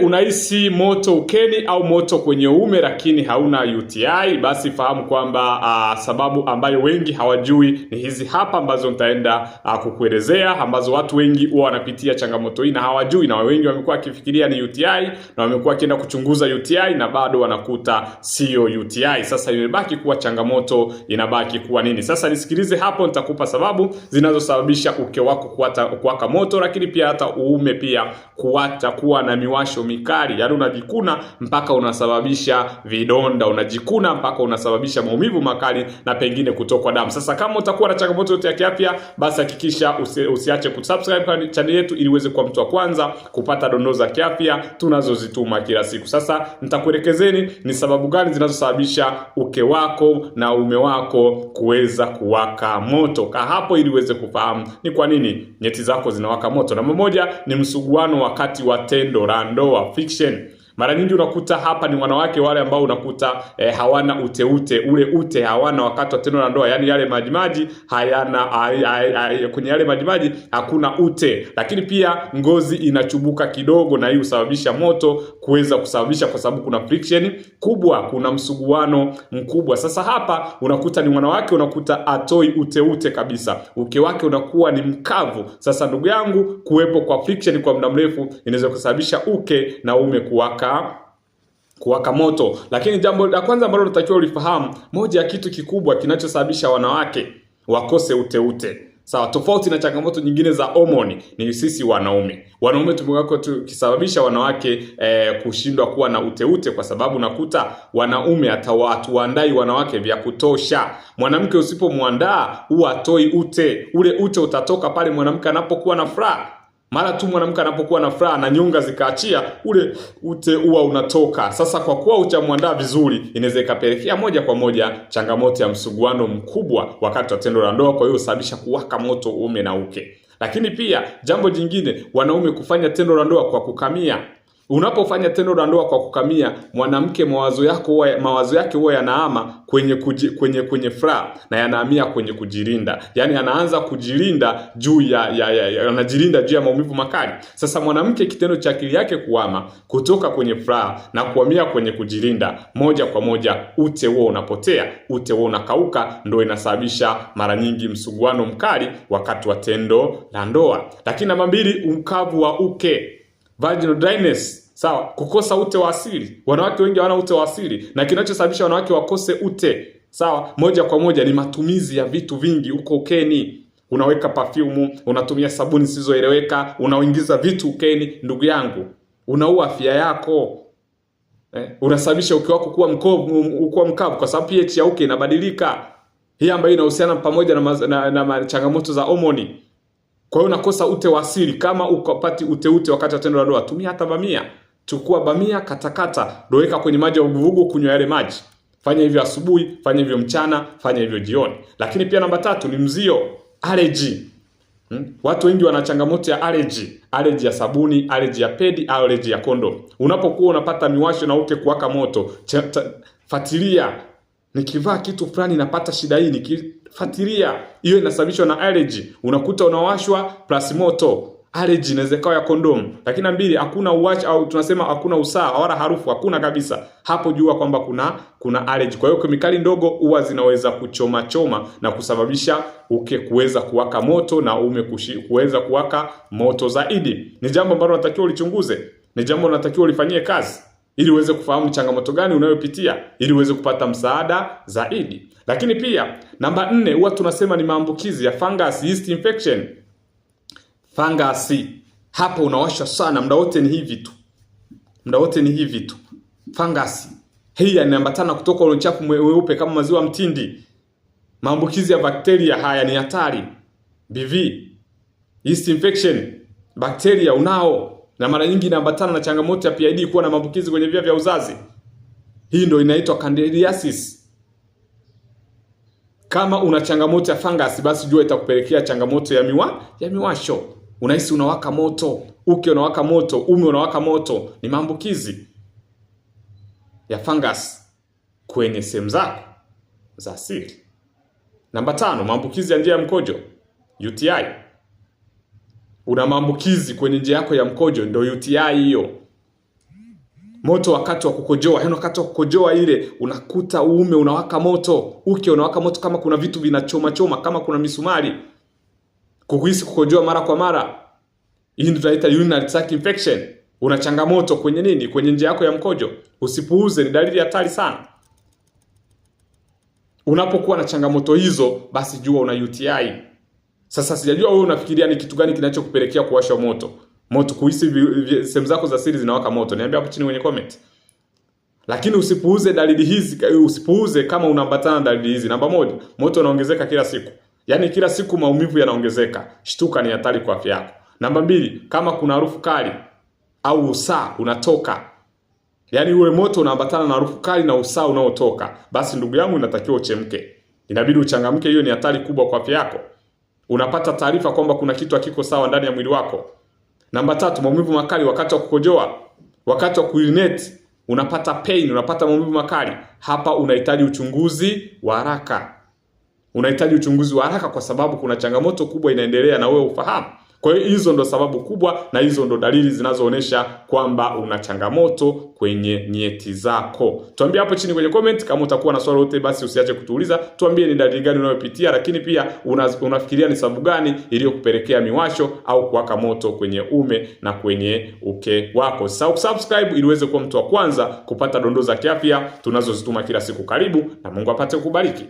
unahisi moto ukeni au moto kwenye uume lakini hauna UTI? Basi fahamu kwamba sababu ambayo wengi hawajui ni hizi hapa ambazo nitaenda kukuelezea, ambazo watu wengi huwa wanapitia changamoto hii na hawajui, na wengi wamekuwa wakifikiria ni UTI na wamekuwa wakienda kuchunguza UTI na bado wanakuta sio UTI. Sasa imebaki kuwa changamoto, inabaki kuwa nini? Sasa nisikilize hapo, nitakupa sababu zinazosababisha uke wako kuwaka moto, lakini pia hata uume pia kuwa na miwasho mikali. Yaani unajikuna mpaka unasababisha vidonda, unajikuna mpaka unasababisha maumivu makali na pengine kutokwa damu. Sasa kama utakuwa na changamoto yote ya kiafya, basi hakikisha usiache kusubscribe kwa channel yetu ili uweze kuwa mtu wa kwanza kupata dondoo za kiafya tunazozituma kila siku. Sasa nitakuelekezeni ni sababu gani zinazosababisha uke wako na uume wako kuweza kuwaka moto. Kaa hapo ili uweze kufahamu ni kwa nini nyeti zako zinawaka moto. Namba moja ni msuguano wakati wa tendo la ndoa, friction. Mara nyingi unakuta hapa ni wanawake wale ambao unakuta hawana ule ute hawana wakati wa tendo la ndoa, yani yale majimaji hayana kwenye yale majimaji hakuna ute, lakini pia ngozi inachubuka kidogo, na hii husababisha moto kuweza kusababisha, kwa sababu kuna friction kubwa, kuna msuguano mkubwa. Sasa hapa unakuta ni wanawake unakuta atoi ute kabisa, uke wake unakuwa ni mkavu. Sasa ndugu yangu, kuwepo kwa friction kwa muda mrefu inaweza kusababisha uke na uume kuwaka moto. Lakini jambo la kwanza ambalo unatakiwa ulifahamu, moja ya kitu kikubwa kinachosababisha wanawake wakose ute. Sawa, tofauti na changamoto nyingine za homoni, ni sisi wanaume tumekuwa tukisababisha wanawake kushindwa kuwa na ute, kwa sababu nakuta wanaume hatuandai wanawake vya kutosha. Mwanamke usipomwandaa huwa atoi ute. Ule ute utatoka pale mwanamke anapokuwa na furaha. Mara tu mwanamke anapokuwa na furaha na nyonga zikaachia, ule ute huwa unatoka. Sasa kwa kuwa hujamuandaa vizuri, inaweza ikapelekea moja kwa moja changamoto ya msuguano mkubwa wakati wa tendo la ndoa, kwa hiyo husababisha kuwaka moto uume na uke. Lakini pia jambo jingine, wanaume kufanya tendo la ndoa kwa kukamia. Unapofanya tendo la ndoa kwa kukamia, mwanamke mawazo yake huwa yanahama kwenye furaha na yanahamia kwenye kujilinda. Yaani anaanza kujilinda juu anajilinda juu ya maumivu makali. Sasa mwanamke kitendo cha akili yake kuhama kutoka kwenye furaha na kuhamia kwenye kujilinda, moja kwa moja ute huo unapotea, ute huo unakauka, ndio inasababisha mara nyingi msuguano mkali wakati wa tendo la ndoa. Lakini namba 2, ukavu wa uke, vaginal dryness. Sawa, kukosa ute wa asili. Wanawake wengi hawana ute wa asili, na kinachosababisha wanawake wakose ute, sawa, moja kwa moja ni matumizi ya vitu vingi huko ukeni. Unaweka perfume, unatumia sabuni zisizoeleweka, unaingiza vitu ukeni. Ndugu yangu, unaua afya yako. Unasababisha uke wako kuwa mkavu, kwa sababu pH ya uke inabadilika. Hii ambayo inahusiana pamoja na changamoto za homoni. Kwa hiyo unakosa ute wa asili. Kama ukapati ute wakati wa tendo la ndoa, tumia hata bamia. Chukua bamia, katakata, weka kwenye maji ya uvuguvugu, kunywa yale maji. Fanya hivyo asubuhi, fanya hivyo mchana, fanya hivyo jioni. Lakini pia namba 3 ni mzio, allergy. Watu wengi wana changamoto ya allergy ya sabuni, allergy ya pedi, allergy ya kondom. Unapokuwa unapata miwasho na uke kuwaka moto, fuatilia, nikivaa kitu fulani napata shida hii, nikifuatilia, hiyo inasababishwa na allergy. Unakuta unawashwa plus moto. Allergy inaweza kuwa ya kondom. Lakini 2, hakuna uwash au tunasema hakuna usaa wala harufu, hakuna kabisa. Hapo jua kwamba kuna allergy. Kwa hiyo kemikali ndogo huwa zinaweza kuchoma na kusababisha uke kuweza kuwaka moto na uume kuweza kuwaka moto zaidi. Ni jambo ambalo unatakiwa ulichunguze. Ni jambo unatakiwa ulifanyie kazi, ili uweze kufahamu changamoto gani unayopitia, ili uweze kupata msaada zaidi. Lakini pia namba 4, huwa tunasema ni maambukizi ya fungus, yeast infection. Fungus hapo unawasha sana, muda wote ni hivi tu. Fungus hii inaambatana kutoka ule uchafu mweupe kama maziwa mtindi. Maambukizi ya bakteria haya ni hatari. BV, yeast infection, bakteria unao, na mara nyingi inaambatana na changamoto ya PID, kuwa na maambukizi kwenye via vya uzazi. Hii ndio inaitwa candidiasis. Kama una changamoto ya fungus, basi jua itakupelekea changamoto ya miwasho. Unahisi unawaka moto, uke unawaka moto, uume unawaka moto, ni maambukizi ya fungus kwenye sehemu zako za asili. Namba 5, maambukizi ya njia ya mkojo, UTI. Una maambukizi kwenye njia yako ya mkojo, ndio UTI hiyo. Moto wakati wa kukojoa, yaani wakati wa kukojoa ile unakuta uume unawaka moto, uke unawaka moto, kama kuna vitu vinachoma choma, kama kuna misumari. Kuhisi kukojoa mara kwa mara, hii ndio tunaita urinary tract infection. Una changamoto kwenye nini? Kwenye njia yako ya mkojo. Usipuuze, ni dalili hatari sana. Unapokuwa na changamoto hizo, basi jua una UTI. Sasa sijajua wewe unafikiria ni kitu gani kinachokupelekea kuwasha moto. Kuhisi sehemu zako za siri zinawaka moto. Niambia hapo chini kwenye comment. Lakini usipuuze dalili hizi, usipuuze kama unaambatana na dalili hizi. Namba 1, moto unaongezeka kila siku. Yaani kila siku maumivu yanaongezeka. Shtuka, ni hatari kwa afya yako. Namba 2, kama kuna harufu kali au usaa unatoka. Yaani ule moto unaambatana na harufu kali na usaa unaotoka, basi ndugu yangu inatakiwa uchemke. Inabidi uchangamke, hiyo ni hatari kubwa kwa afya yako. Unapata taarifa kwamba kuna kitu hakiko sawa ndani ya mwili wako. Namba 3, maumivu makali wakati wa kukojoa, wakati wa kuurinate, unapata pain, unapata maumivu makali. Hapa unahitaji uchunguzi wa haraka. Unahitaji uchunguzi wa haraka kwa sababu kuna changamoto kubwa inaendelea na wewe ufahamu. Kwa hiyo hizo ndo sababu kubwa na hizo ndo dalili zinazoonesha kwamba una changamoto kwenye nyeti zako. Tuambie hapo chini kwenye comment kama utakuwa na swali lolote, basi usiache kutuuliza. Tuambie ni dalili gani unayopitia, lakini pia unafikiria ni sababu gani iliyokupelekea miwasho au kuwaka moto kwenye ume na kwenye uke wako. Subscribe ili uweze kuwa mtu wa kwanza kupata dondoo za kiafya tunazozituma kila siku. Karibu na Mungu apate kukubariki.